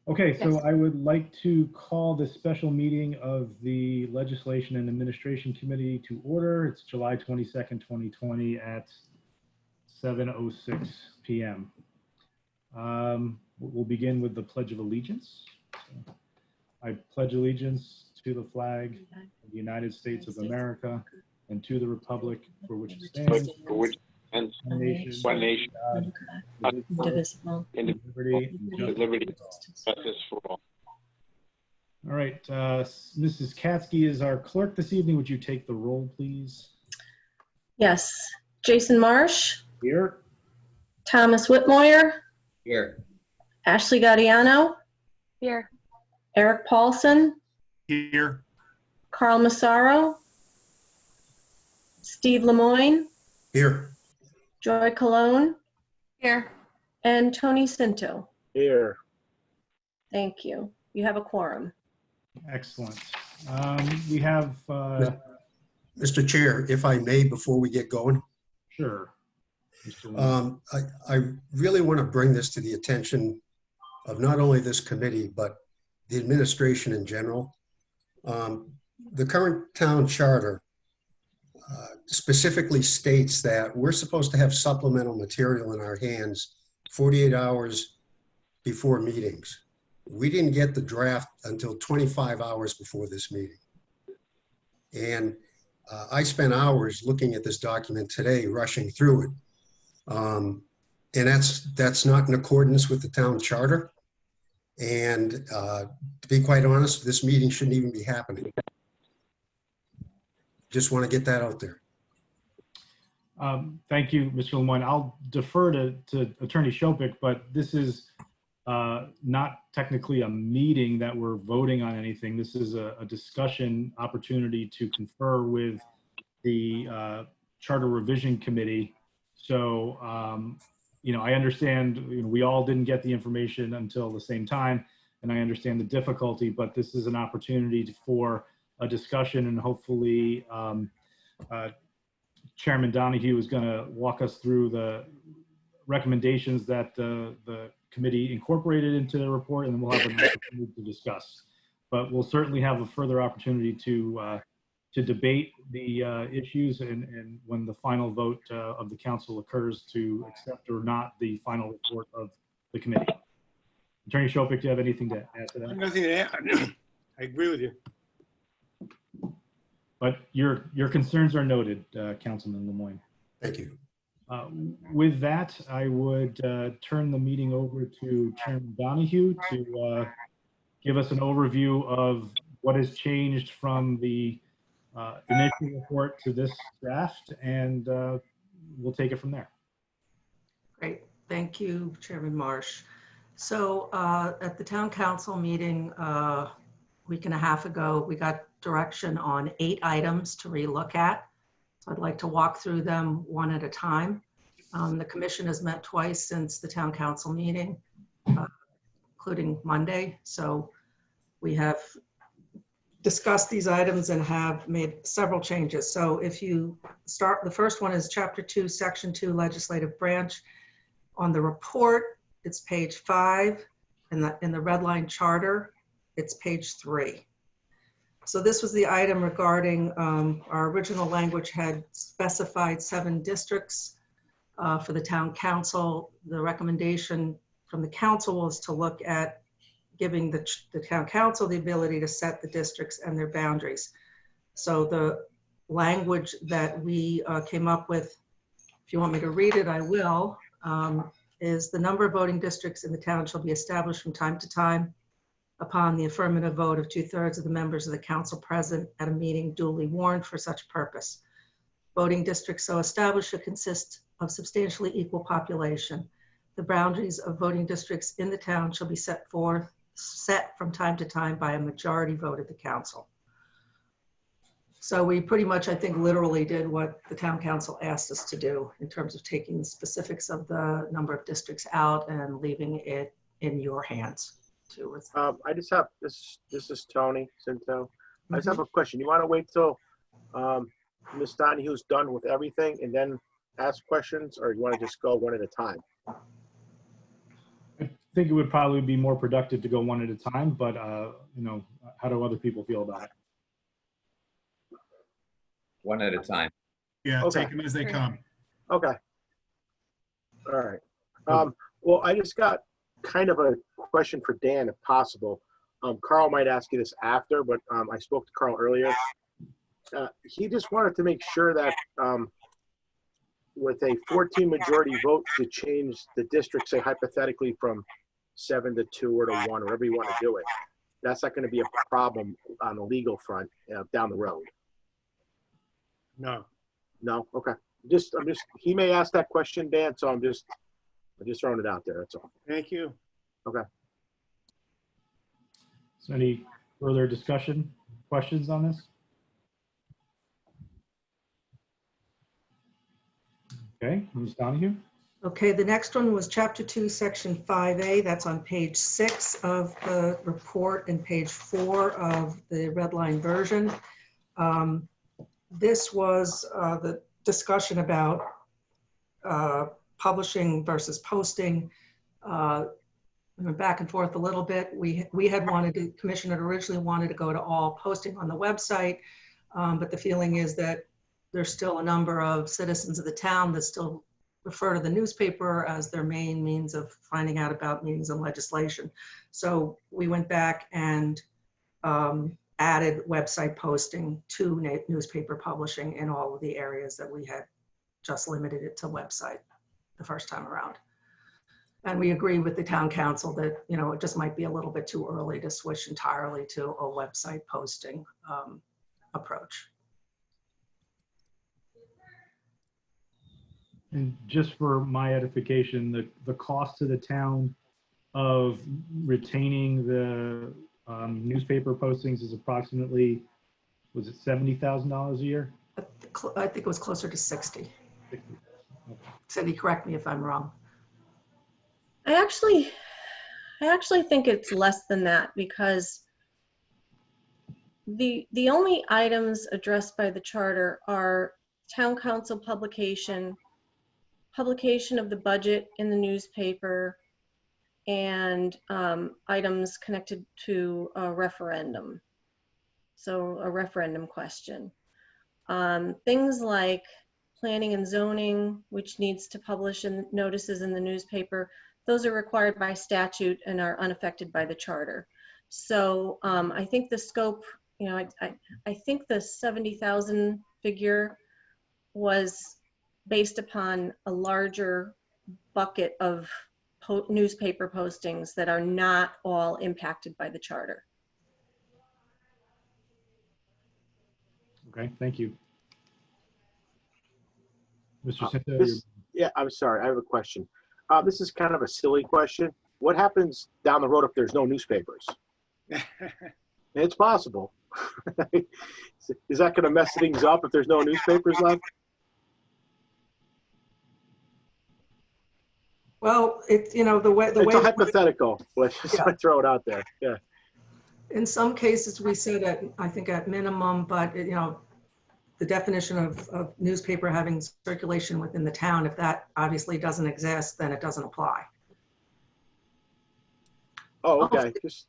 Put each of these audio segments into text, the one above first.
Okay, so Yes. I would like to call the special meeting of the Legislation and Administration Committee to order. It's July 22nd, 2020 at 7:06 p.m. We'll begin with the Pledge of Allegiance. So, I pledge allegiance to the flag of the United States of America and to the republic for which it stands, And one nation, one nation, God, Indivisible. with liberty and liberty, justice for all. justice for all. All right, Mrs. Katsky is our clerk this evening. Would you take the roll, please? Yes. Jason Marsh, Here. Thomas Whitmoyer, Here. Ashley Gaudiano, Here. Eric Paulson, Here. Carl Massaro, Steve Lemoyne, Here. Joy Cologne, Here. and Tony Cinto. Here. Thank you. You have a quorum. Excellent. We have, Mr. Chair, if I may, before we get going, sure. Mr. Lemon. I really want to bring this to the attention of not only this committee, but the administration in general. The current town charter specifically states that we're supposed to have supplemental material in our hands 48 hours before meetings. We didn't get the draft until 25 hours before this meeting. And I spent hours looking at this document today, rushing through it. And that's not in accordance with the town charter. And to be quite honest, this meeting shouldn't even be happening. Just want to get that out there. Thank you, Mr. Lemoyne. I'll defer to Attorney Shopik, but this is not technically a meeting that we're voting on anything. This is a discussion opportunity to confer with the Charter Revision Committee. So, I understand, we all didn't get the information until the same time, and I understand the difficulty, but this is an opportunity for a discussion, and hopefully Chairman Donahue is going to walk us through the recommendations that the committee incorporated into the report, and then we'll have an opportunity to discuss. But we'll certainly have a further opportunity to debate the issues, and when the final vote of the council occurs to accept or not the final report of the committee. Attorney Shopik, do you have anything to add to that? Nothing to add. I agree with you. But your concerns are noted, Councilman Lemoyne. Thank you. With that, I would turn the meeting over to Chairman Donahue to give us an overview of what has changed from the initial report to this draft, and we'll take it from there. Great. Thank you, Chairman Marsh. So at the town council meeting a week and a half ago, we got direction on 8 items to relook at. So I'd like to walk through them one at a time. The commission has met twice since the town council meeting, including Monday. So we have discussed these items and have made several changes. So if you start, the first one is Chapter 2, Section 2, Legislative Branch. On the report, it's page 5. In the red line charter, it's page 3. So this was the item regarding our original language had specified 7 districts for the town council. The recommendation from the council was to look at giving the town council the ability to set the districts and their boundaries. So the language that we came up with, if you want me to read it, I will, is the number of voting districts in the town shall be established from time to time upon the affirmative vote of 2/3 of the members of the council present at a meeting duly warned for such purpose. Voting districts so established should consist of substantially equal population. The boundaries of voting districts in the town shall be set from time to time by a majority vote of the council. So we pretty much, I think, literally did what the town council asked us to do in terms of taking the specifics of the number of districts out and leaving it in your hands. I just have this is Tony Cinto. I just have a question. You want to wait till Ms. Donahue's done with everything and then ask questions, or you want to just go one at a time? think it would probably be more productive to go one at a time, but, you know, how do other people feel about it? One at a time. Yeah, Okay. take them as they come. Okay. All right. Well, I just got kind of a question for Dan, if possible. Carl might ask you this after, but I spoke to Carl earlier. He just wanted to make sure that with a 14 majority vote to change the district, say hypothetically from 7 to 2 or to 1, whatever you want to do it, that's not going to be a problem on the legal front down the road. No. No? Okay. He may ask that question, Dan, so I'm just throwing it out there. That's all. Thank you. So any further discussion, questions on this? Okay, Ms. Donahue? Okay, the next one was Chapter 2, Section 5A. That's on page 6 of the report and page 4 of the red line version. This was the discussion about publishing versus posting. We went back and forth a little bit. We had wanted to, Commission had originally wanted to go to all posting on the website, but the feeling is that there's still a number of citizens of the town that still refer to the newspaper as their main means of finding out about meetings and legislation. So we went back and added website posting to newspaper publishing in all of the areas that we had just limited it to website the first time around. And we agree with the town council that, you know, it just might be a little bit too early to switch entirely to a website posting approach. And just for my edification, the cost to the town of retaining the newspaper postings is approximately, was it $70,000 a year? I think it was closer to 60. 60. Okay. Cindy, correct me if I'm wrong. I actually think it's less than that, because the only items addressed by the charter are town council publication of the budget in the newspaper, and items connected to a referendum. So a referendum question. Things like planning and zoning, which needs to publish notices in the newspaper, those are required by statute and are unaffected by the charter. So I think the scope, you know, I think the 70,000 figure was based upon a larger bucket of newspaper postings that are not all impacted by the charter. Okay, thank you. Mr. Cinto, Yeah, I'm sorry. I have a question. This is kind of a silly question. What happens down the road if there's no newspapers? It's possible. Is that going to mess things up if there's no newspapers left? Well, it's, you know, the way It's a hypothetical. Let's just throw it out there. Yeah. in some cases we said at, I think at minimum, but you know, the definition of newspaper having circulation within the town, if that obviously doesn't exist, then it doesn't apply. Oh, okay. Just,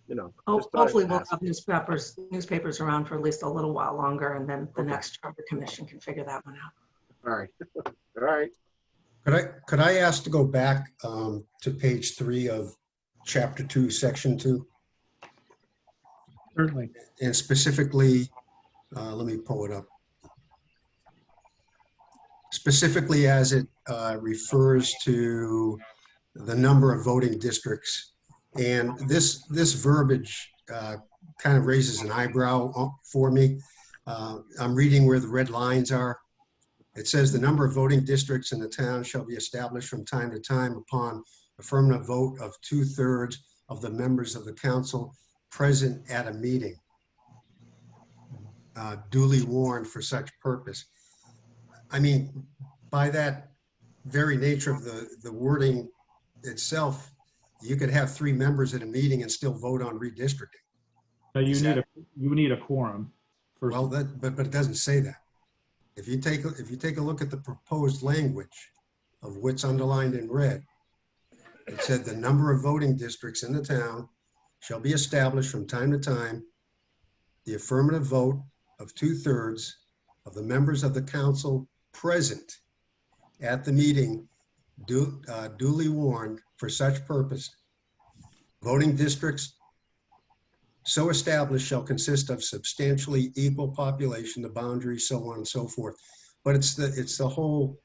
you know. just thought I'd Hopefully we'll ask. have newspapers around for at least a little while longer, and then the next charter commission can figure that one out. All right. All right. Could I ask to go back to page 3 of chapter 2, section 2? certainly. And specifically, let me pull it up. Specifically as it refers to the number of voting districts. And this verbiage kind of raises an eyebrow for me. I'm reading where the red lines are. It says the number of voting districts in the town shall be established from time to time upon affirmative vote of 2/3 of the members of the council present at a meeting, duly warned for such purpose. I mean, by that very nature of the wording itself, you could have 3 members at a meeting and still vote on redistricting. So you need a quorum. First. Well, but it doesn't say that. If you take a look at the proposed language of what's underlined in red, It said the number of voting districts in the town shall be established from time to time. The affirmative vote of 2/3 of the members of the council present at the meeting duly warned for such purpose. Voting districts so established shall consist of substantially equal population, the boundaries, so on and so forth. But it's the whole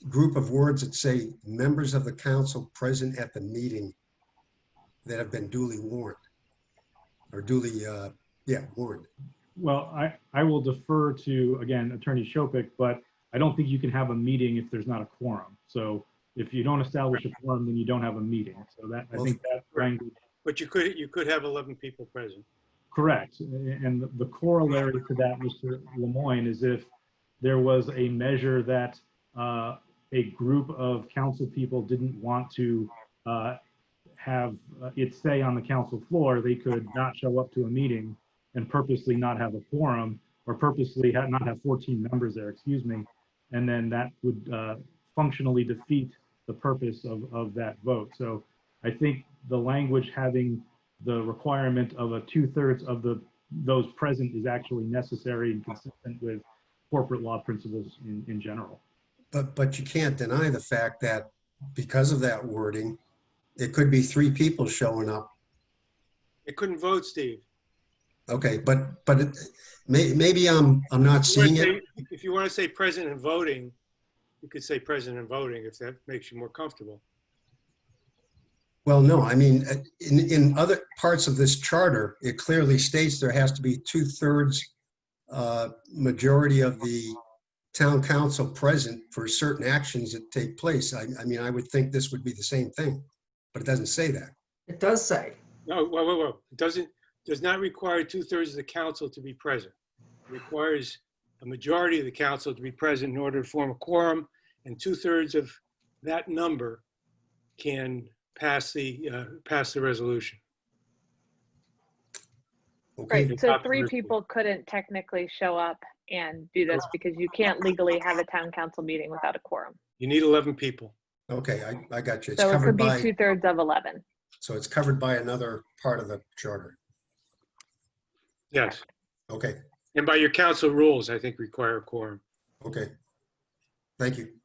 group of words that say members of the council present at the meeting that have been duly warned or duly, warned. Well, I will defer to, again, Attorney Shopik, but I don't think you can have a meeting if there's not a quorum. So if you don't establish a quorum, then you don't have a meeting. So that, I think that language. But you could have 11 people present. Correct. And the corollary to that, Mr. Lemoyne, is if there was a measure that a group of council people didn't want to have it say on the council floor, they could not show up to a meeting and purposely not have a quorum, or purposely not have 14 members there, excuse me. And then that would functionally defeat the purpose of that vote. So I think the language having the requirement of a 2/3 of those present is actually necessary and consistent with corporate law principles in general. But you can't deny the fact that because of that wording, it could be 3 people showing up. They couldn't vote, Steve. Okay, but maybe I'm not seeing it. If you want to say present and voting, you could say present and voting if that makes you more comfortable. Well, no, I mean, in other parts of this charter, it clearly states there has to be 2/3 majority of the town council present for certain actions that take place. I mean, I would think this would be the same thing, but it doesn't say that. It does say. No, whoa. It does not require 2/3 of the council to be present. It requires a majority of the council to be present in order to form a quorum, and 2/3 of that number can pass the resolution. Okay, Right, so 3 people couldn't technically show up and do this because you can't legally have a town council meeting without a quorum. You need 11 people. okay, I got you. It's So it covered could be by, 2/3 of 11. so it's covered by another part of the charter. Yes. Okay, And by your council rules, I think require a quorum. okay. Thank you.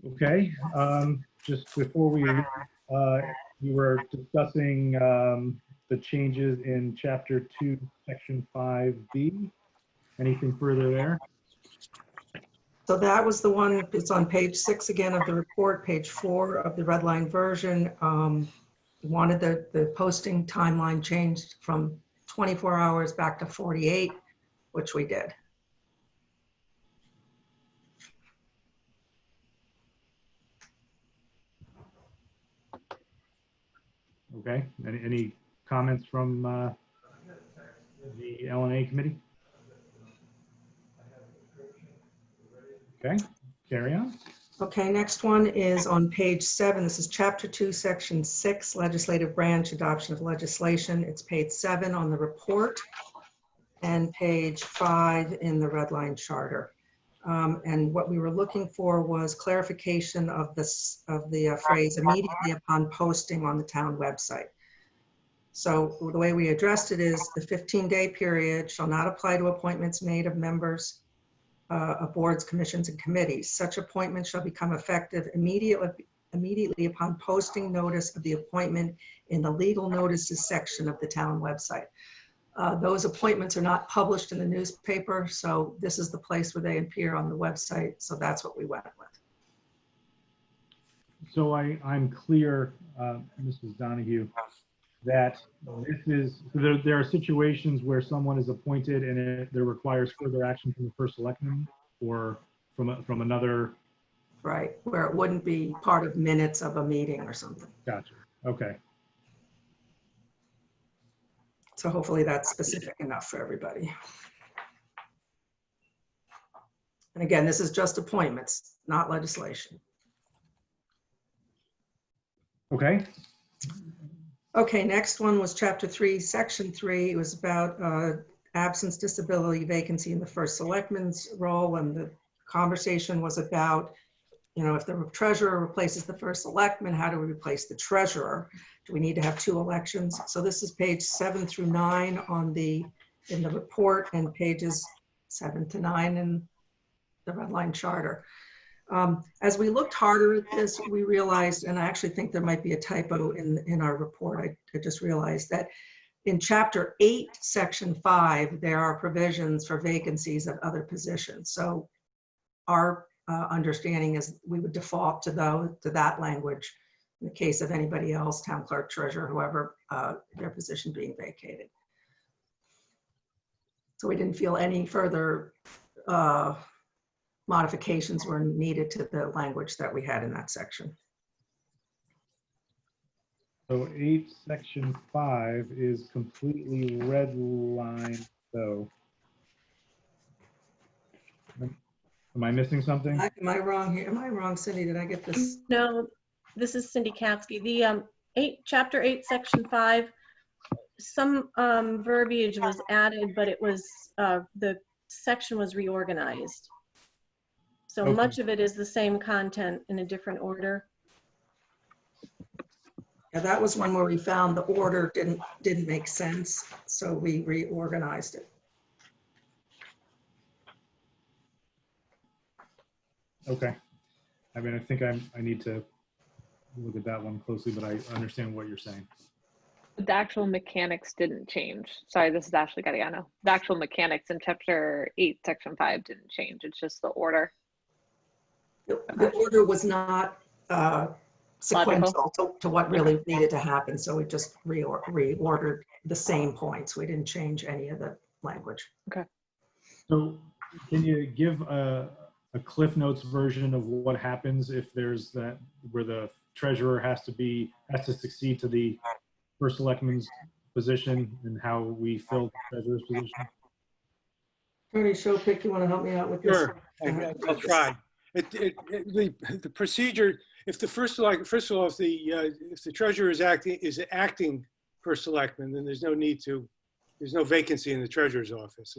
Okay, just before we were discussing the changes in Chapter 2, Section 5B. Anything further there? So that was the one, it's on page 6 again of the report, page 4 of the red line version. Wanted the posting timeline changed from 24 hours back to 48, which we did. Okay, any comments from the LNA committee? Okay, carry on. Okay, next one is on page 7. This is chapter 2, section 6, legislative branch adoption of legislation. It's page 7 on the report and page 5 in the red line charter. And what we were looking for was clarification of the phrase immediately upon posting on the town website. So the way we addressed it is the 15-day period shall not apply to appointments made of members of boards, commissions, and committees. Such appointments shall become effective immediately upon posting notice of the appointment in the legal notices section of the town website. Those appointments are not published in the newspaper, so this is the place where they appear on the website. So that's what we went with. So I'm clear, Mrs. Donahue, that this is, there are situations where someone is appointed and there requires further action from the first selectman or from another. Right, where it wouldn't be part of minutes of a meeting or something. Gotcha. Okay. So hopefully that's specific enough for everybody. And again, this is just appointments, not legislation. Okay. Okay, next one was chapter 3, section 3. It was about absence, disability, vacancy in the first selectman's role, and the conversation was about, if the treasurer replaces the first selectman, how do we replace the treasurer? Do we need to have 2 elections? So this is page 7 through 9 in the report, and pages 7 to 9 in the red line charter. As we looked harder at this, we realized, and I actually think there might be a typo in our report. I just realized that in chapter 8, section 5, there are provisions for vacancies of other positions. So our understanding is we would default to that language in the case of anybody else, town clerk, treasurer, whoever, their position being vacated. So we didn't feel any further modifications were needed to the language that we had in that section. So 8, section 5 is completely redlined, though. Am I missing something? Am I wrong here? Am I wrong, Cindy? Did I get this? No, this is Cindy Katsky. The chapter 8, section 5, some verbiage was added, but it was, the section was reorganized. So Okay. much of it is the same content in a different order. Yeah, that was one where we found the order didn't make sense, so we reorganized it. Okay. I mean, I think I need to look at that one closely, but I understand what you're saying. The actual mechanics didn't change. Sorry, this is Ashley Gadiano. The actual mechanics in chapter 8, section 5 didn't change. It's just the order. The order was not sequential to what really needed to happen, so we just reordered the same points. We didn't change any of the language. So can you give a Cliff Notes version of what happens if there's that, where the treasurer has to succeed to the first selectman's position, and how we fill the treasurer's position? Attorney Shopick, you want to help me out with this? Sure, I'll try. The procedure, if the first of all, if the treasurer is acting first selectman, then there's no vacancy in the treasurer's office.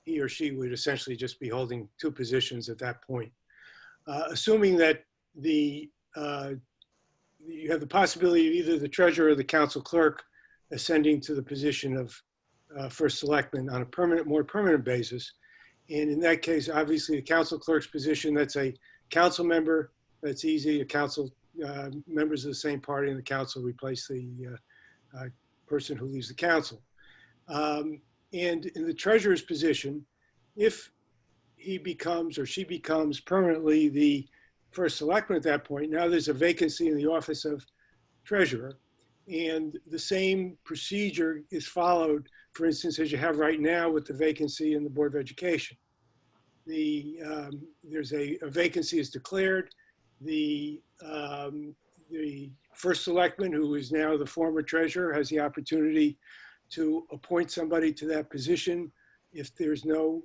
He or she would essentially just be holding 2 positions at that point. Assuming that you have the possibility of either the treasurer or the council clerk ascending to the position of first selectman on a more permanent basis. And in that case, obviously the council clerk's position, that's a council member, that's easy. The council members of the same party in the council replace the person who leaves the council. And in the treasurer's position, if he becomes or she becomes permanently the first selectman at that point, now there's a vacancy in the office of treasurer. And the same procedure is followed, for instance, as you have right now with the vacancy in the Board of Education. There's a vacancy is declared. The first selectman, who is now the former treasurer, has the opportunity to appoint somebody to that position if there's no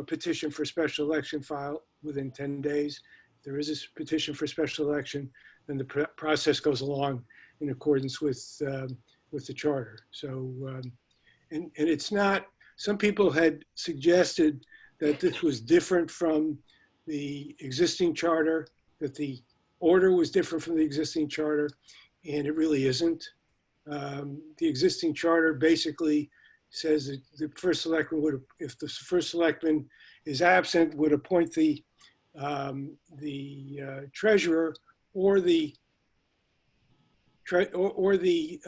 petition for special election filed within 10 days. If there is a petition for special election, then the process goes along in accordance with the charter. So, and it's not, some people had suggested that this was different from the existing charter, that the order was different from the existing charter, and it really isn't. The existing charter basically says that the first selectman would, if the first selectman is absent, would appoint the treasurer or the chairman of the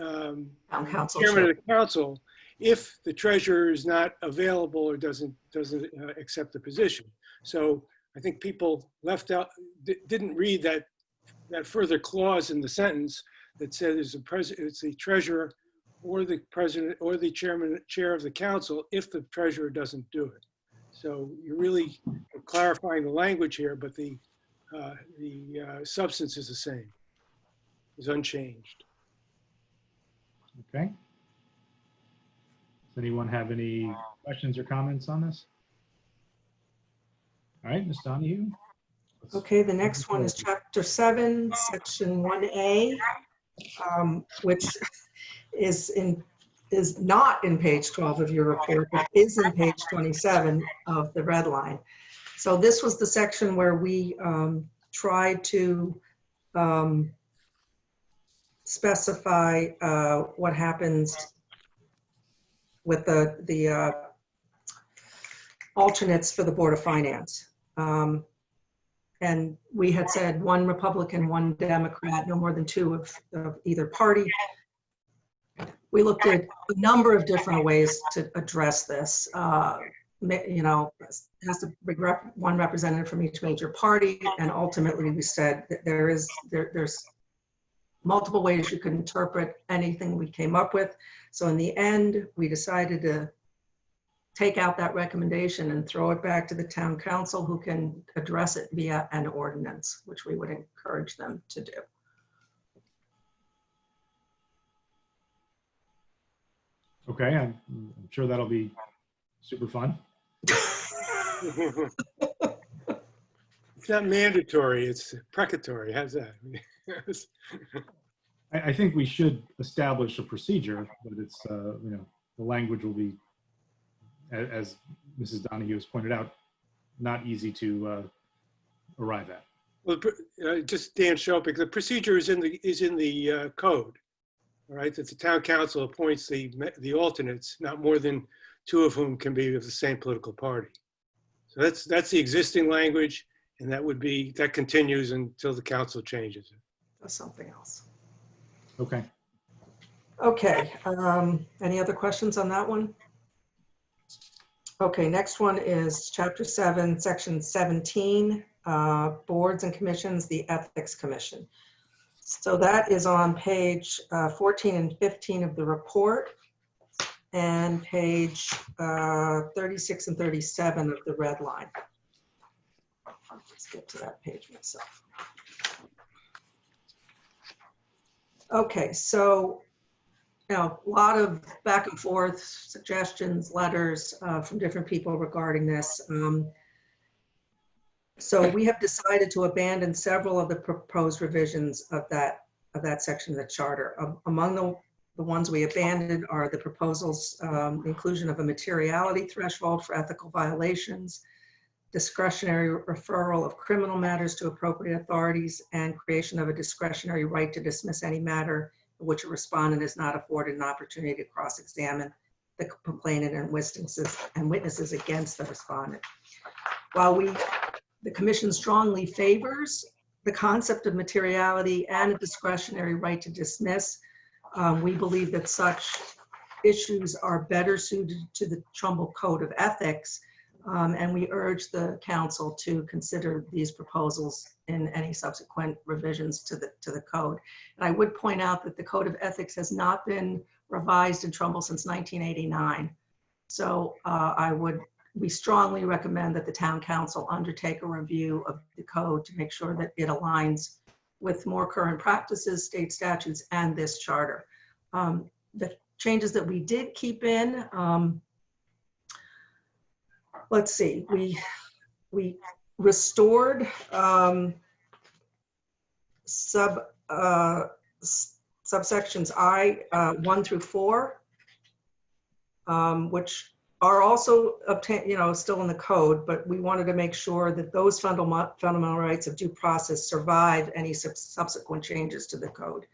council if the treasurer is not available or doesn't accept the position. So I think people left out, didn't read that further clause in the sentence that says it's the treasurer or the president or the chair of the council if the treasurer doesn't do it. So you're really clarifying the language here, but the substance is the same, is unchanged. Okay. Does anyone have any questions or comments on this? All right, Ms. Donahue. Okay, the next one is Chapter 7, Section 1A, which is not in page 12 of your report, but is in page 27 of the red line. So this was the section where we tried to specify what happens with the alternates for the Board of Finance. And we had said 1 Republican, 1 Democrat, no more than 2 of either party. We looked at a number of different ways to address this. You know, it has to be 1 representative from each major party, and ultimately we said that there's multiple ways you could interpret anything we came up with. So in the end, we decided to take out that recommendation and throw it back to the town council, who can address it via an ordinance, which we would encourage them to do. Okay, I'm sure that'll be super fun. It's not mandatory, it's precatory. How's that? I think we should establish a procedure, but it's, you know, the language will be, as Mrs. Donahue has pointed out, not easy to arrive at. Well, just Dan Shopik, the procedure is in the code, all right? That the town council appoints the alternates, not more than 2 of whom can be of the same political party. So that's the existing language, and that continues until the council changes it. That's something else. Okay. Okay, any other questions on that one? Okay, next one is Chapter 7, Section 17, Boards and Commissions, the Ethics Commission. So that is on page 14 and 15 of the report, and page 36 and 37 of the red line. Let's get to that page myself. Okay, so now a lot of back and forth suggestions, letters from different people regarding this. So we have decided to abandon several of the proposed revisions of that section of the charter. Among the ones we abandoned are the proposals, inclusion of a materiality threshold for ethical violations, discretionary referral of criminal matters to appropriate authorities, and creation of a discretionary right to dismiss any matter in which a respondent is not afforded an opportunity to cross-examine the complainant and witnesses against the respondent. While the commission strongly favors the concept of materiality and a discretionary right to dismiss, we believe that such issues are better suited to the Trumbull Code of Ethics, and we urge the council to consider these proposals in any subsequent revisions to the code. And I would point out that the Code of Ethics has not been revised in Trumbull since 1989. So we strongly recommend that the town council undertake a review of the code to make sure that it aligns with more current practices, state statutes, and this charter. The changes that we did keep in, let's see, we restored subsections I 1 through 4, which are also still in the code, but we wanted to make sure that those fundamental rights of due process survive any subsequent changes to the code.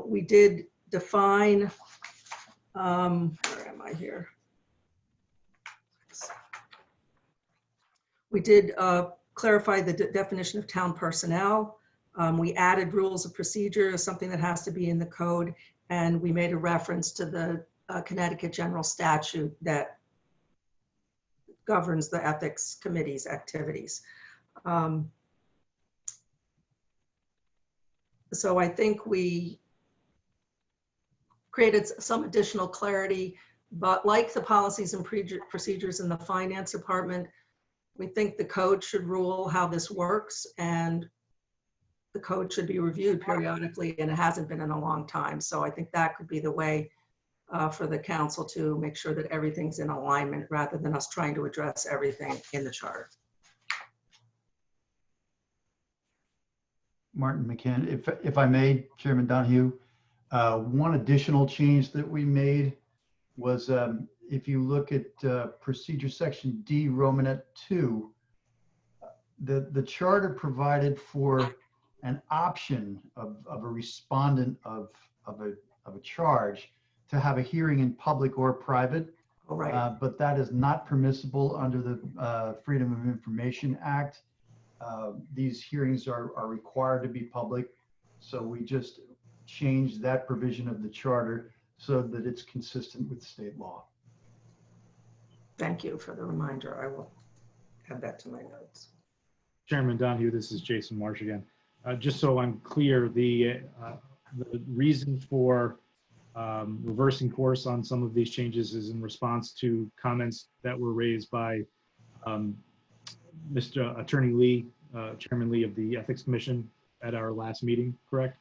We did define, where am I here? We did clarify the definition of town personnel. We added rules of procedure as something that has to be in the code, and we made a reference to the Connecticut General Statute that governs the Ethics Committee's activities. So I think we created some additional clarity, but like the policies and procedures in the finance department, we think the code should rule how this works, and the code should be reviewed periodically, and it hasn't been in a long time. So I think that could be the way for the council to make sure that everything's in alignment rather than us trying to address everything in the charter. Martin McCann, if I may, Chairman Donahue, one additional change that we made was if you look at procedure section D, Romanet 2, the charter provided for an option of a respondent of a charge to have a hearing in public or private. All right. But that is not permissible under the Freedom of Information Act. These hearings are required to be public. So we just changed that provision of the charter so that it's consistent with state law. Thank you for the reminder. I will add that to my notes. Chairman Donahue, this is Jason Marsh again. Just so I'm clear, the reason for reversing course on some of these changes is in response to comments that were raised by Mr. Attorney Lee, Chairman Lee of the Ethics Commission at our last meeting, correct?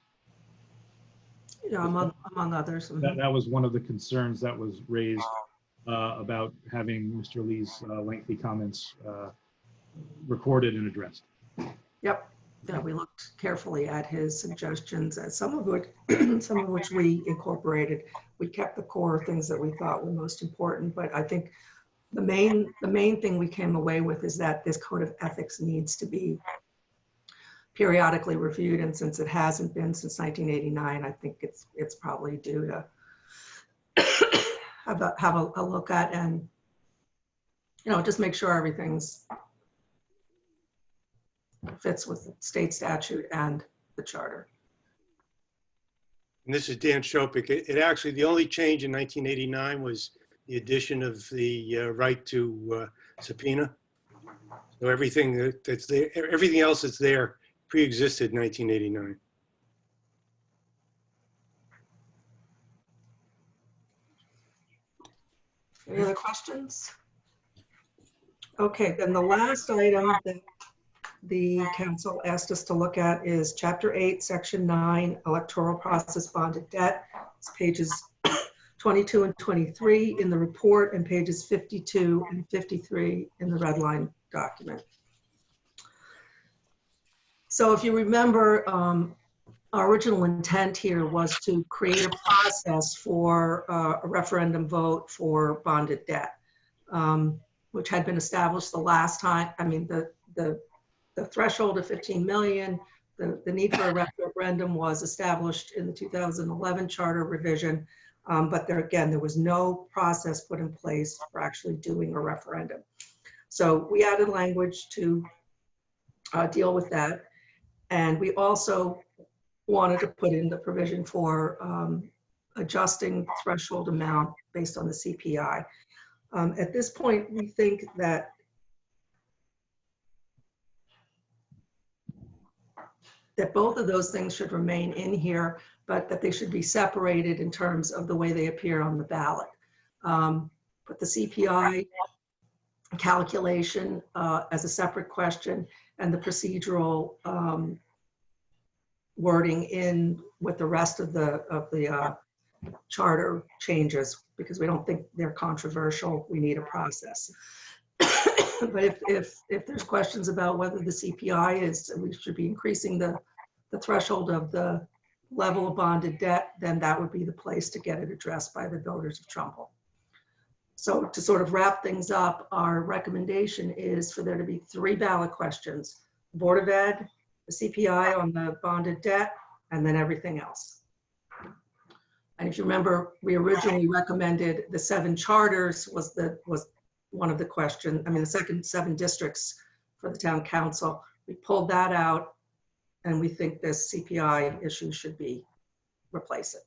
Yeah, among others. Mhm. That was one of the concerns that was raised about having Mr. Lee's lengthy comments recorded and addressed. Yep. Yeah, we looked carefully at his suggestions, and some of which we incorporated. We kept the core things that we thought were most important, but I think the main thing we came away with is that this code of ethics needs to be periodically reviewed, and since it hasn't been since 1989, I think it's probably due to have a look at, and just make sure everything's fits with the state statute and the charter. And this is Dan Shopik. It actually, the only change in 1989 was the addition of the right to subpoena. So everything that's there, everything else that's there pre-existed in 1989. Any other questions? Okay, then the last item that the council asked us to look at is Chapter 8, Section 9, Electoral Process Bonded Debt. It's pages 22 and 23 in the report and pages 52 and 53 in the red line document. So if you remember, our original intent here was to create a process for a referendum vote for bonded debt, which had been established the last time. I mean, the threshold of 15 million, the need for a referendum was established in the 2011 charter revision, but there was no process put in place for actually doing a referendum. So we added language to deal with that. And we also wanted to put in the provision for adjusting threshold amount based on the CPI. At this point, we think that both of those things should remain in here, but that they should be separated in terms of the way they appear on the ballot. Put the CPI calculation as a separate question, and the procedural wording in with the rest of the charter changes, because we don't think they're controversial. We need a process. But if there's questions about whether the CPI is, we should be increasing the threshold of the level of bonded debt, then that would be the place to get it addressed by the voters of Trumbull. So to sort of wrap things up, our recommendation is for there to be 3 ballot questions: Board of Ed, the CPI on the bonded debt, and then everything else. And if you remember, we originally recommended the 7 charters was one of the questions. I mean, the second 7 districts for the town council. We pulled that out, and we think this CPI issue should be replace it.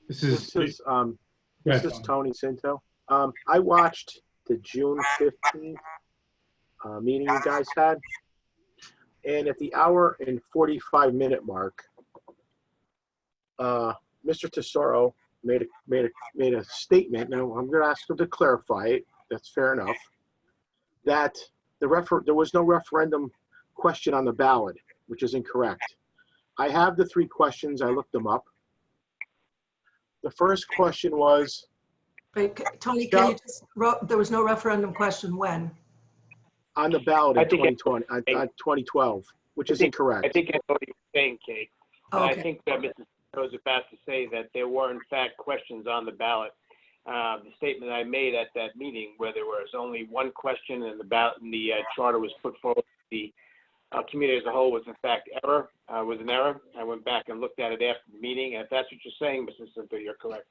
This is Tony Cinto. I watched the June 15th meeting you guys had, and at the hour and 45-minute mark, Mr. Tesoro made a statement. Now I'm going to ask him to clarify it. That's fair enough. That there was no referendum question on the ballot, which is incorrect. I have the 3 questions. I looked them up. The first question was, Wait, Tony, can you just, there was no referendum question when? on the ballot in 2012, which is incorrect. I think that's what you're saying, Kate. And Okay. I think that Mrs. was about to say that there were, in fact, questions on the ballot. the statement I made at that meeting where there was only one question and the charter was put forward. The committee as a whole was in fact was an error. I went back and looked at it after the meeting, and if that's what you're saying, Mr. Cynthia, you're correct.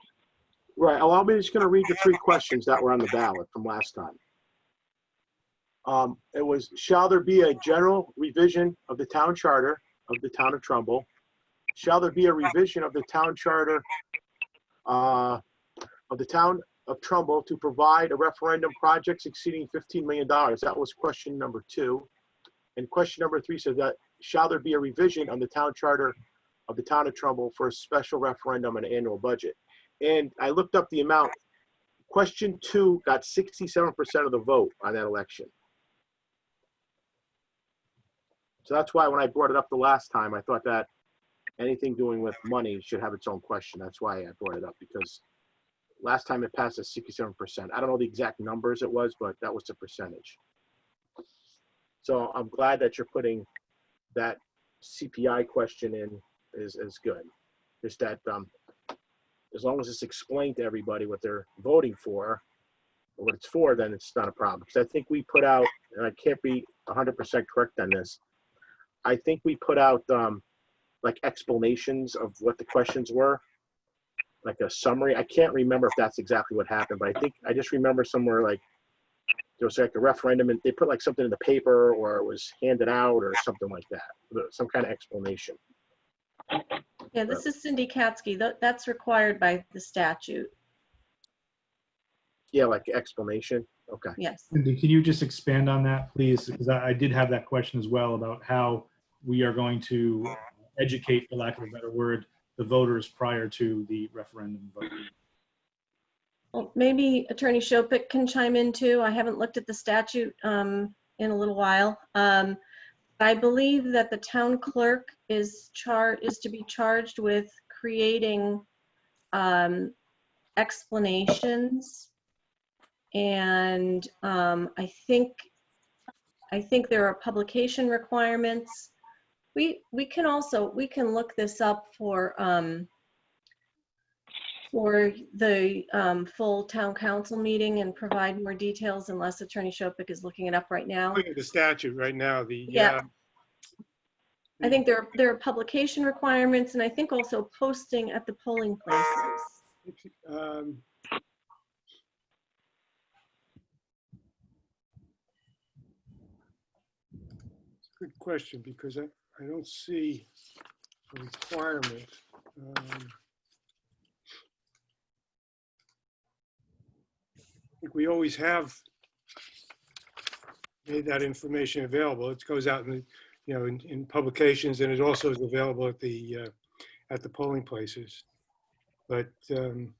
Right, well, I'm just gonna read the 3 questions that were on the ballot from last time. It was, shall there be a general revision of the town charter of the town of Trumbull? Shall there be a revision of the town charter of the town of Trumbull to provide a referendum projects exceeding $15 million? That was question number 2. And question number 3 says that, shall there be a revision on the town charter of the town of Trumbull for a special referendum and annual budget? And I looked up the amount. Question 2 got 67% of the vote on that election. So that's why when I brought it up the last time, I thought that anything doing with money should have its own question. That's why I brought it up, because last time it passed at 67%. I don't know the exact numbers it was, but that was the percentage. So I'm glad that you're putting that CPI question in is good. Just that as long as it's explained to everybody what they're voting for, or what it's for, then it's not a problem. Because I think we put out, and I can't be 100% correct on this, I think we put out like explanations of what the questions were, like a summary. I can't remember if that's exactly what happened, but I just remember somewhere like there was like a referendum and they put like something in the paper, or it was handed out or something like that, some kind of explanation. Yeah, this is Cindy Katsky. That's required by the statute. Yeah, like explanation. Okay. Yes. Cindy, can you just expand on that, please? Because I did have that question as well about how we are going to educate, for lack of a better word, the voters prior to the referendum vote. Well, maybe Attorney Shopik can chime in too. I haven't looked at the statute in a little while. I believe that the town clerk is to be charged with creating explanations, and I think there are publication requirements. We can look this up for the full town council meeting and provide more details, unless Attorney Shopik is looking it up right now. Looking at the statute right now, Yeah. I think there are publication requirements, and I think also posting at the polling places. It's a good question, because I don't see a requirement. I think we always have made that information available. It goes out in the, in publications, and it also is available at the polling places. But I'm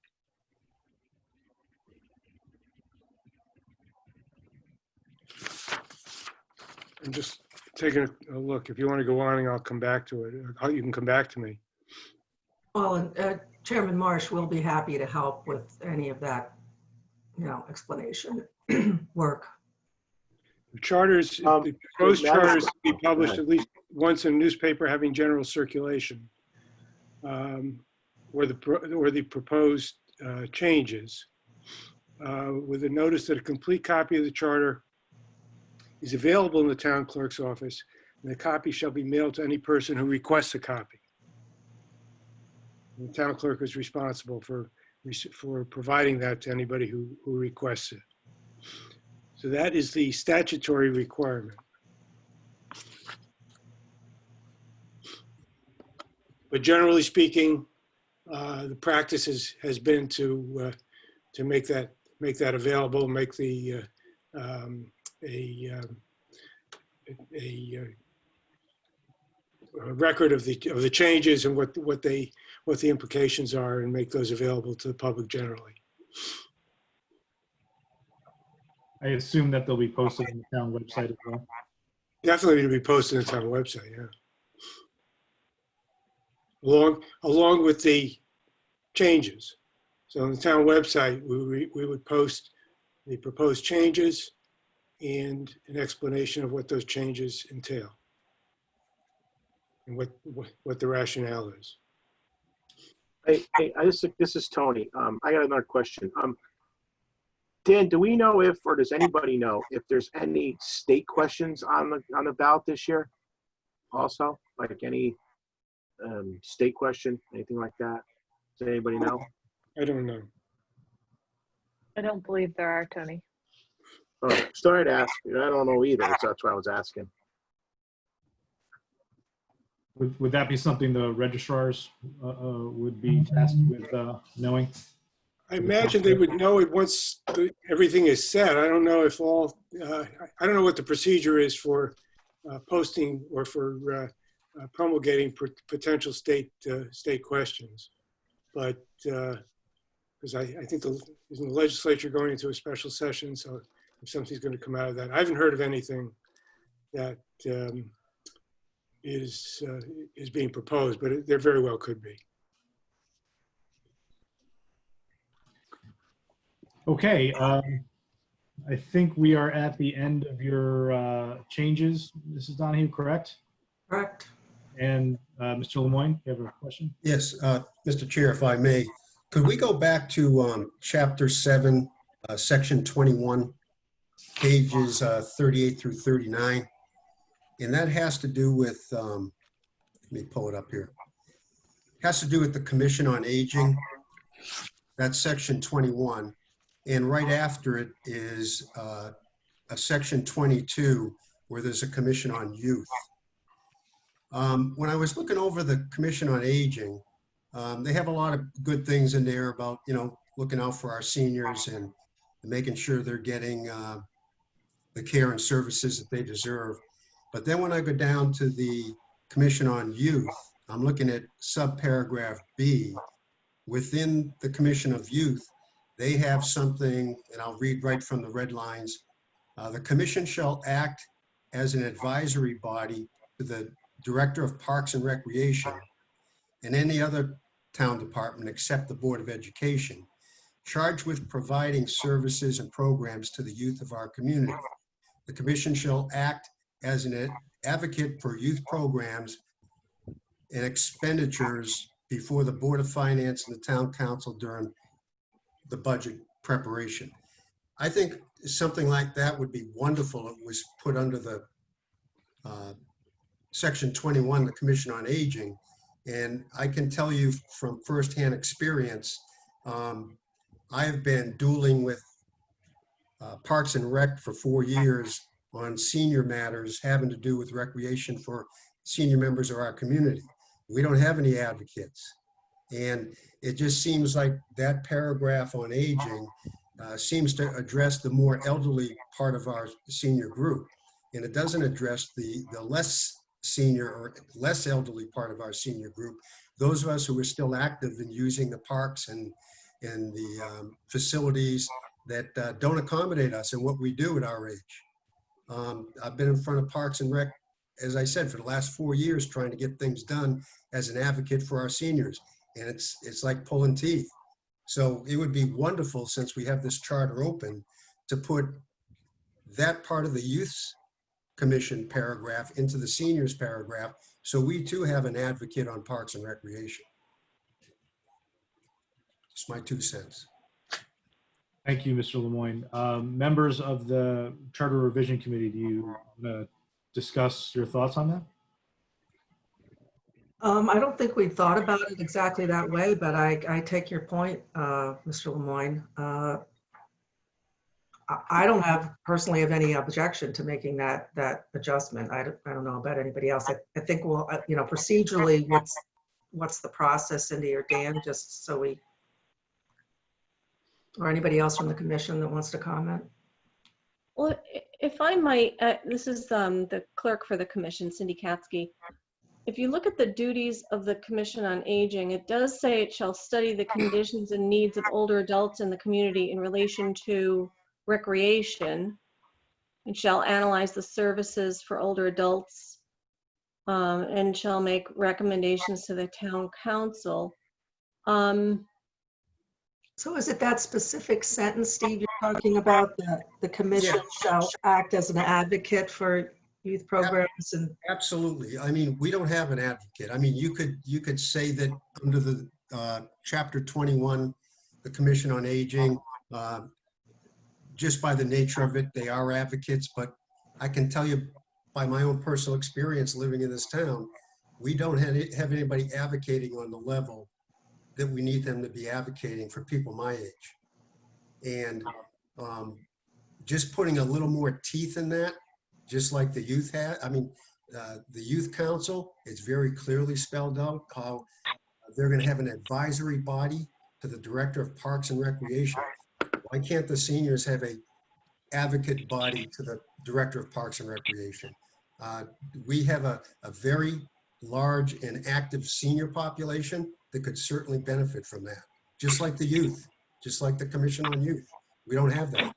just taking a look. If you want to go on, I'll come back to it. You can come back to me. Well, Chairman Marsh will be happy to help with any of that, explanation work. The charters, the proposed charters to be published at least once in a newspaper having general circulation, or the proposed changes, with a notice that a complete copy of the charter is available in the town clerk's office, and the copy shall be mailed to any person who requests a copy. And the town clerk is responsible for providing that to anybody who requests it. So that is the statutory requirement. But generally speaking, the practice has been to make that available, make the a record of the changes and what the implications are, and make those available to the public generally. I assume that they'll be posted on the town website as well. Definitely to be posted on the town website, yeah. Along with the changes. So on the town website, we would post the proposed changes and an explanation of what those changes entail and what the rationale is. Hey, this is Tony. I got another question. Dan, do we know if, or does anybody know if there's any state questions on the ballot this year? Also, like any state question, anything like that? Does anybody know? I don't know. I don't believe there are, Tony. Oh, sorry to ask. I don't know either. So that's why I was asking. Would that be something the registrars would be tasked with knowing? I imagine they would know it once everything is set. I don't know if all, I don't know what the procedure is for posting or for promulgating potential state questions. But, because I think the legislature going into a special session, so if something's going to come out of that. I haven't heard of anything that is being proposed, but there very well could be. Okay, I think we are at the end of your changes, Mrs. Donahue, correct? Correct. And Mr. Lemoyne, you have a question? Yes, Mr. Chair, if I may, could we go back to Chapter 7, Section 21, pages 38 through 39? And that has to do with, let me pull it up here. Has to do with the Commission on Aging. That's Section 21. And right after it is a Section 22, where there's a Commission on Youth. When I was looking over the Commission on Aging, they have a lot of good things in there about, looking out for our seniors and making sure they're getting the care and services that they deserve. But then when I go down to the Commission on Youth, I'm looking at subparagraph B. Within the Commission of Youth, they have something, and I'll read right from the red lines. The commission shall act as an advisory body to the Director of Parks and Recreation and any other town department except the Board of Education, charged with providing services and programs to the youth of our community. The commission shall act as an advocate for youth programs and expenditures before the Board of Finance and the Town Council during the budget preparation. I think something like that would be wonderful. It was put under the Section 21, the Commission on Aging. And I can tell you from firsthand experience, I have been dueling with Parks and Rec for 4 years on senior matters having to do with recreation for senior members of our community. We don't have any advocates. And it just seems like that paragraph on aging seems to address the more elderly part of our senior group. And it doesn't address the less senior or less elderly part of our senior group, those of us who are still active in using the parks and the facilities that don't accommodate us in what we do at our age. I've been in front of Parks and Rec, as I said, for the last 4 years, trying to get things done as an advocate for our seniors. And it's like pulling teeth. So it would be wonderful, since we have this charter open, to put that part of the Youth Commission paragraph into the seniors paragraph, so we too have an advocate on Parks and Recreation. It's my 2 cents. Thank you, Mr. Lemoyne. Members of the Charter Revision Committee, do you want to discuss your thoughts on that? I don't think we thought about it exactly that way, but I take your point, Mr. Lemoyne. I don't personally have any objection to making that adjustment. I don't know about anybody else. I think we'll, procedurally, what's the process, Cindy or Dan, just so we, or anybody else from the commission that wants to comment? Well, if I might, this is the clerk for the commission, Cindy Katsky. If you look at the duties of the Commission on Aging, it does say it shall study the conditions and needs of older adults in the community in relation to recreation, and shall analyze the services for older adults, and shall make recommendations to the town council. So is it that specific sentence, Steve, you're talking about, the commission shall act as an advocate for youth programs? And Absolutely. I mean, we don't have an advocate. I mean, you could say that under the Chapter 21, the Commission on Aging, just by the nature of it, they are advocates, but I can tell you by my own personal experience living in this town, we don't have anybody advocating on the level that we need them to be advocating for people my age. And just putting a little more teeth in that, just like the youth had, I mean, the Youth Council, it's very clearly spelled out how they're going to have an advisory body to the Director of Parks and Recreation. Why can't the seniors have a advocate body to the Director of Parks and Recreation? We have a very large and active senior population that could certainly benefit from that. Just like the youth, just like the Commission on Youth. We don't have that.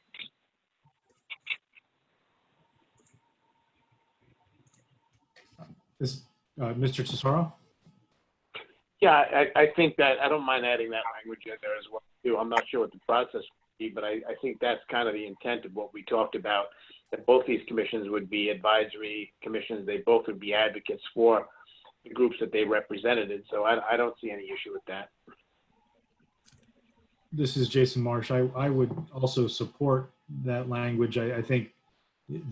Mr. Tesoro? Yeah, I think that, I don't mind adding that language in there as well, too. I'm not sure what the process would be, but I think that's kind of the intent of what we talked about, that both these commissions would be advisory commissions. They both would be advocates for the groups that they represented. So I don't see any issue with that. This is Jason Marsh. I would also support that language. I think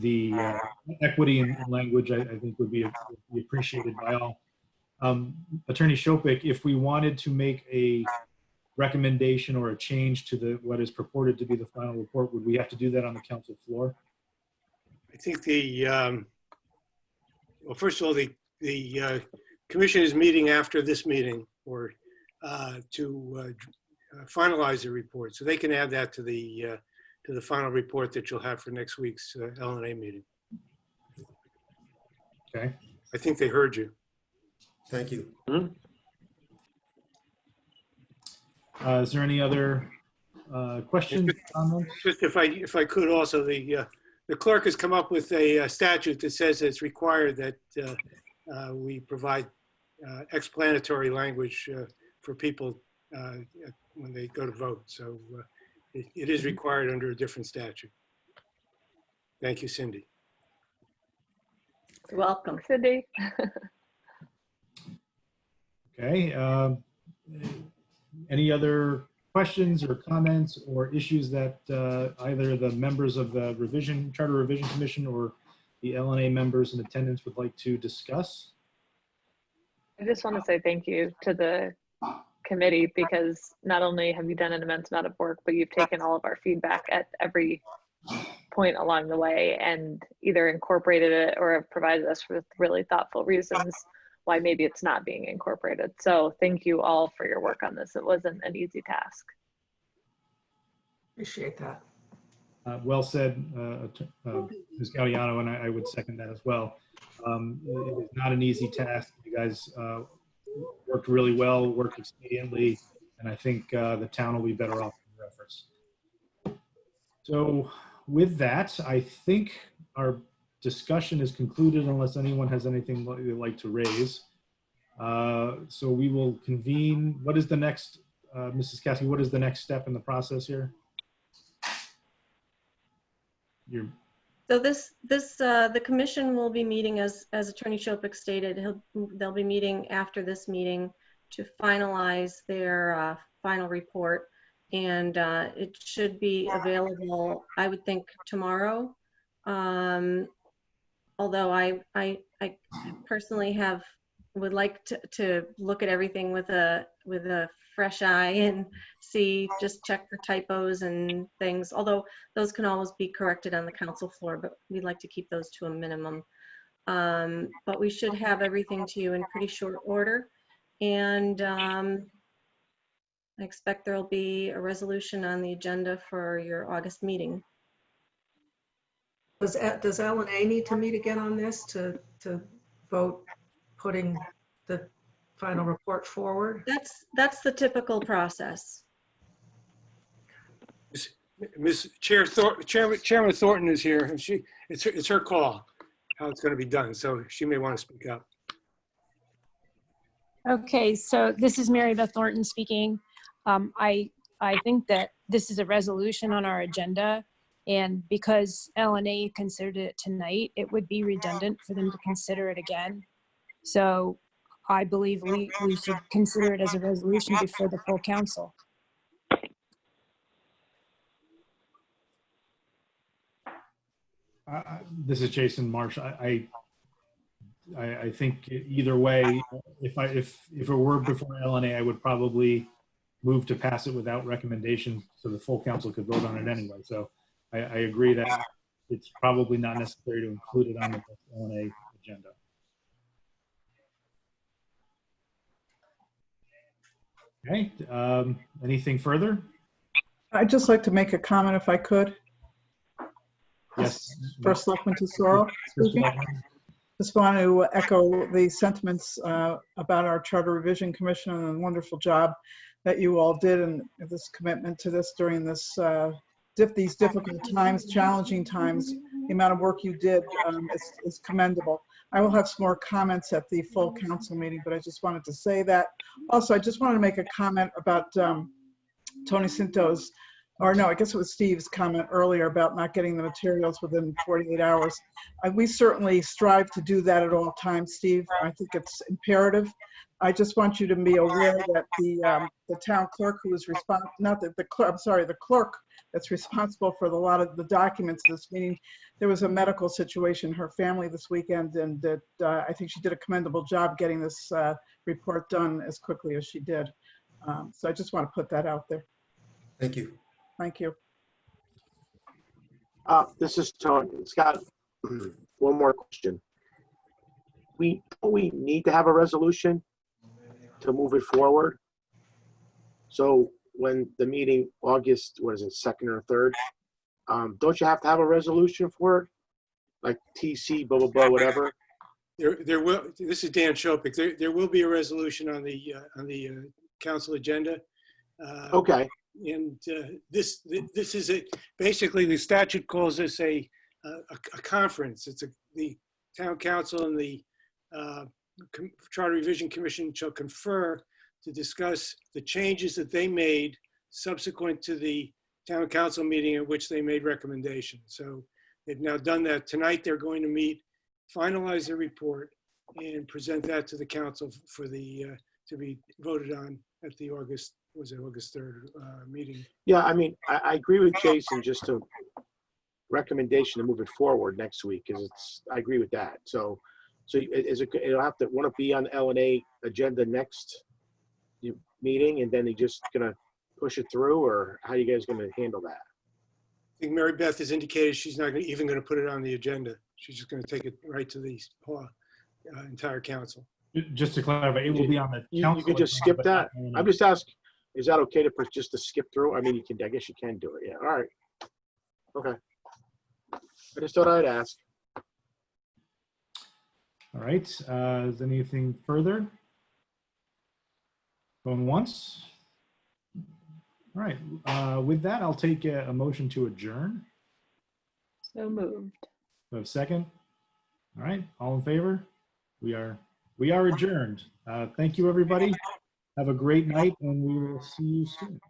the equity in language, I think would be appreciated by all. Attorney Shopik, if we wanted to make a recommendation or a change to what is purported to be the final report, would we have to do that on the council floor? I think well, first of all, the commission is meeting after this meeting or to finalize the report. So they can add that to the final report that you'll have for next week's LNA meeting. Okay. I think they heard you. Thank you. Is there any other questions, comments? Just if I could also, the clerk has come up with a statute that says it's required that we provide explanatory language for people when they go to vote. So it is required under a different statute. Thank you, Cindy. You're welcome. Cindy. Okay. Any other questions or comments or issues that either the members of the Charter Revision Commission or the LNA members in attendance would like to discuss? I just want to say thank you to the committee, because not only have you done an immense amount of work, but you've taken all of our feedback at every point along the way and either incorporated it or have provided us with really thoughtful reasons why maybe it's not being incorporated. So thank you all for your work on this. It wasn't an easy task. Appreciate that. Well said, Ms. Gaudiano, and I would second that as well. It is not an easy task. You guys worked really well, worked expediently, and I think the town will be better off in your efforts. So with that, I think our discussion is concluded unless anyone has anything they'd like to raise. So we will convene. What is the next, Mrs. Caskey, what is the next step in the process here? So the commission will be meeting, as Attorney Shopik stated, they'll be meeting after this meeting to finalize their final report, and it should be available, I would think, tomorrow. Although I personally would like to look at everything with a fresh eye and check for typos and things, although those can always be corrected on the council floor, but we'd like to keep those to a minimum. But we should have everything to you in pretty short order. And I expect there'll be a resolution on the agenda for your August meeting. Does LNA need to meet again on this to vote putting the final report forward? That's the typical process. Ms. Chairman Thornton is here, and it's her call how it's going to be done, so she may want to speak up. Okay, so this is Mary Beth Thornton speaking. I think that this is a resolution on our agenda, and because LNA considered it tonight, it would be redundant for them to consider it again. So I believe we should consider it as a resolution before the full council. This is Jason Marsh. I think either way, if it were before LNA, I would probably move to pass it without recommendation so the full council could vote on it anyway. So I agree that it's probably not necessary to include it on the LNA agenda. Okay, anything further? I'd just like to make a comment if I could. Yes. First Selectman Tesoro speaking. Just want to echo the sentiments about our Charter Revision Commission and the wonderful job that you all did and this commitment to this during this these difficult times, challenging times. The amount of work you did is commendable. I will have some more comments at the full council meeting, but I just wanted to say that. Also, I just wanted to make a comment about Tony Cinto's, or no, I guess it was Steve's comment earlier about not getting the materials within 48 hours. We certainly strive to do that at all times, Steve. I think it's imperative. I just want you to be aware that the town clerk who is responsible, not the clerk, I'm sorry, the clerk that's responsible for a lot of the documents of this meeting, there was a medical situation in her family this weekend, and that I think she did a commendable job getting this report done as quickly as she did. So I just want to put that out there. Thank you. Thank you. This is Tony. Scott, one more question. We need to have a resolution to move it forward. So when the meeting, August, what is it, 2nd or 3rd, don't you have to have a resolution for it? Like TC, blah, blah, blah, whatever? There will, this is Dan Shopik. There will be a resolution on the council agenda. Okay. And this is it. Basically, the statute calls this a conference. It's the town council and the Charter Revision Commission shall confer to discuss the changes that they made subsequent to the town council meeting at which they made recommendations. So they've now done that. Tonight they're going to meet, finalize their report, and present that to the council for the to be voted on at the August 3rd meeting. Yeah, I mean, I agree with Jason, just a recommendation to move it forward next week, because I agree with that. So it'll have to, want to be on the LNA agenda next meeting, and then they just gonna push it through, or how you guys gonna handle that? I think Mary Beth has indicated she's not even going to put it on the agenda. She's just going to take it right to the entire council. Just to clarify, it will be on the council. You could just skip that. I'm just asking, is that okay to just to skip through? I mean, you can, I guess you can do it. Yeah. All right. Okay. I just thought I'd ask. All right. Is anything further? Going once? All right. With that, I'll take a motion to adjourn. So moved. Do I have a second? All right. All in favor? We are adjourned. Thank you, everybody. Have a great night, and we will see you soon.